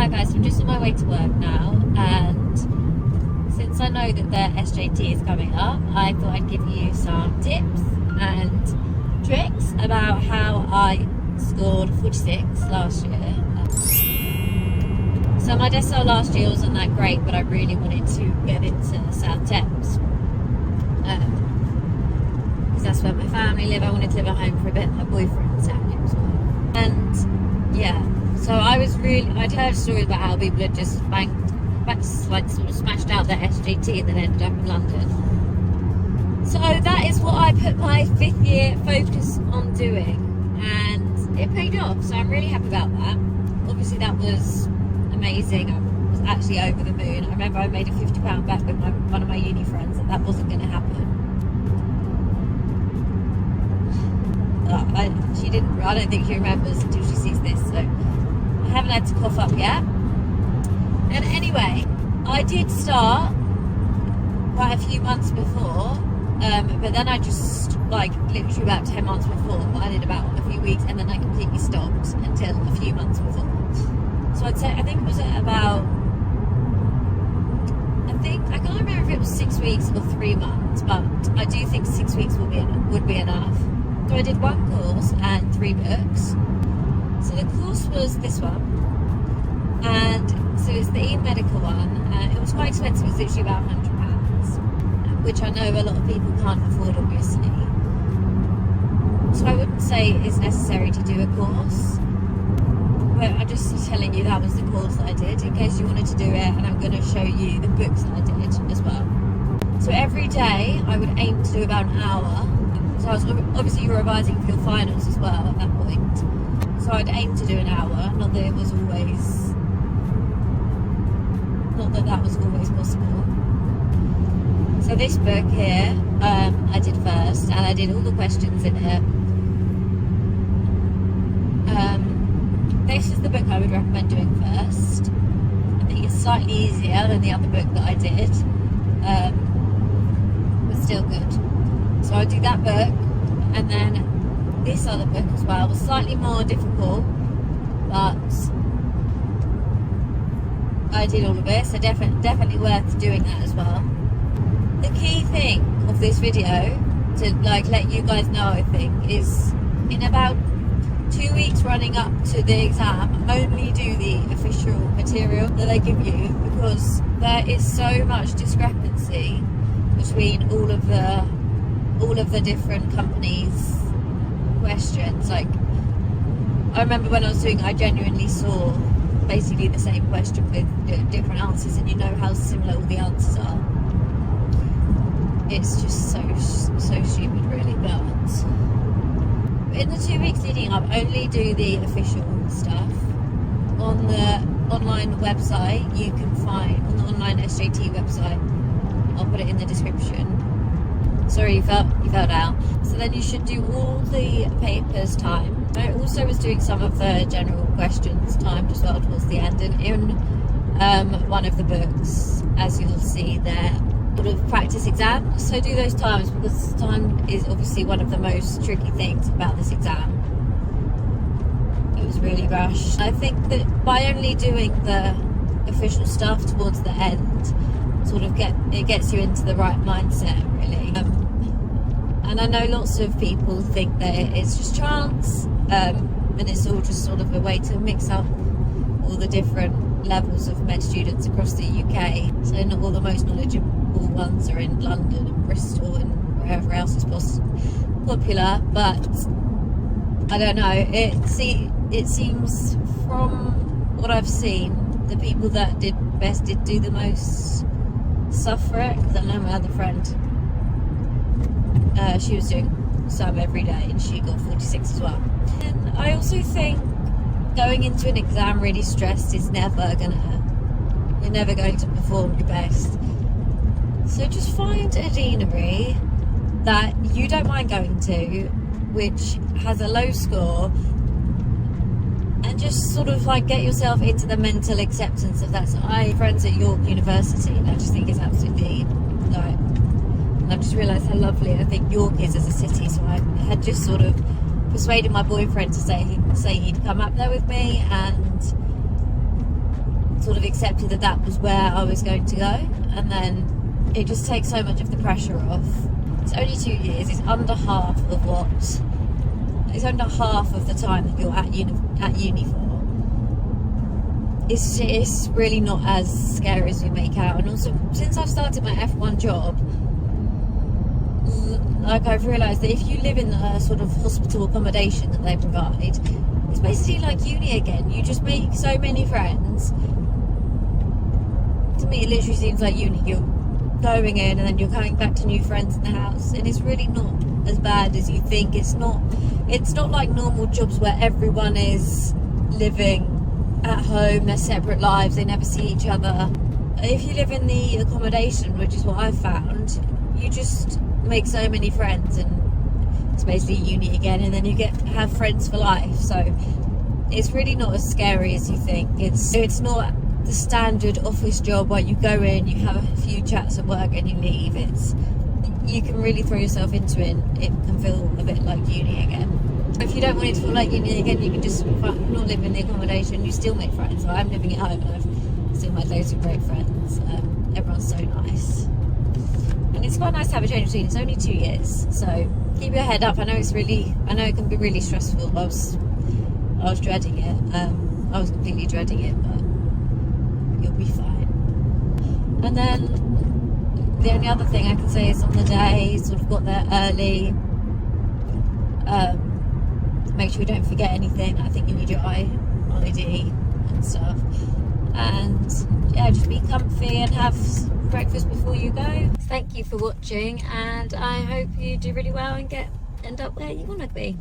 Right guys, so I'm just on my way to work now, and since I know that the SJT is coming up, I thought I'd give you some tips and tricks about how I scored 46 last year. So my decile last year wasn't that great, but I really wanted to get into South Thames. Because that's where my family live. I wanted to live at home for a bit. My boyfriend's out here as well. And yeah, so I'd heard stories about how people had just sort of smashed out their SJT and then ended up in London. So that is what I put my 5th year focus on doing, and it paid off. So I'm really happy about that. Obviously that was amazing. I was actually over the moon. I remember I made a £50 bet with one of my uni friends that wasn't going to happen. I don't think she remembers until she sees this, so I haven't had to cough up yet. And anyway, I did start quite a few months before, but then I just, literally about 10 months before, I did about a few weeks, and then I completely stopped until a few months before. So I think it was about, I can't remember if it was 6 weeks or 3 months, but I do think 6 weeks would be enough. So I did 1 course and 3 books. So the course was this one, and so it's the e-medical one. It was quite expensive. It was literally about £100, which I know a lot of people can't afford, obviously. So I wouldn't say it's necessary to do a course, but I'm just telling you that was the course that I did in case you wanted to do it, and I'm going to show you the books that I did as well. So every day I would aim to do about an hour. So I was obviously revising for your finals as well at that point. So I'd aim to do an hour, not that that was always possible. So this book here, I did first, and I did all the questions in it. This is the book I would recommend doing first. I think it's slightly easier than the other book that I did, but still good. So I do that book, and then this other book as well was slightly more difficult, but I did all of it, so definitely worth doing that as well. The key thing of this video, to let you guys know, I think, is in about 2 weeks running up to the exam, only do the official material that they give you, because there is so much discrepancy between all of the different companies' questions. I remember when I was doing it, I genuinely saw basically the same question with different answers, and you know how similar all the answers are. It's just so stupid, really. But in the 2 weeks leading up, only do the official stuff. On the online website, you can find, on the online SJT website, I'll put it in the description. Sorry, you fell out. So then you should do all the papers timed. I also was doing some of the general questions timed as well towards the end, and in one of the books, as you'll see there, sort of practice exam. So do those times, because time is obviously one of the most tricky things about this exam. It was really rushed. I think that by only doing the official stuff towards the end, it gets you into the right mindset, really. And I know lots of people think that it's just chance, and it's all just sort of a way to mix up all the different levels of med students across the UK. So not all the most knowledgeable ones are in London and Bristol and wherever else is popular, but I don't know. It seems from what I've seen, the people that did best did do the most suffer it, because I know my other friend, she was doing some every day and she got 46 as well. And I also think going into an exam really stressed is you're never going to perform your best. So just find a deanery that you don't mind going to, which has a low score, and just get yourself into the mental acceptance of that. So I have friends at York University, and I just think it's absolutely and I've just realised how lovely I think York is as a city. So I had just persuaded my boyfriend to say he'd come up there with me, and accepted that that was where I was going to go, and then it just takes so much of the pressure off. It's only 2 years. It's under half of the time that you're at uni for. It's really not as scary as we make out. And also, since I've started my F1 job, like, I've realised that if you live in a sort of hospital accommodation that they provide, it's basically like uni again. You just make so many friends. To me, it literally seems like uni. You're going in and then you're coming back to new friends in the house, and it's really not as bad as you think. It's not like normal jobs where everyone is living at home, their separate lives, they never see each other. If you live in the accommodation, which is what I've found, you just make so many friends, and it's basically uni again, and then you have friends for life. So it's really not as scary as you think. It's not the standard office job where you go in, you have a few chats at work and you leave. You can really throw yourself into it, and it can feel a bit like uni again. If you don't want it to feel like uni again, you can just not live in the accommodation. You still make friends. So I'm living at home and I've still made loads of great friends. Everyone's so nice, and it's quite nice to have a change of scene. It's only 2 years, so keep your head up. I know it can be really stressful. I was dreading it. I was completely dreading it, but you'll be fine. And then the only other thing I can say is on the day, sort of got there early. Make sure you don't forget anything. I think you need your ID and stuff. And yeah, just be comfy and have breakfast before you go. Thank you for watching, and I hope you do really well and end up where you want to be.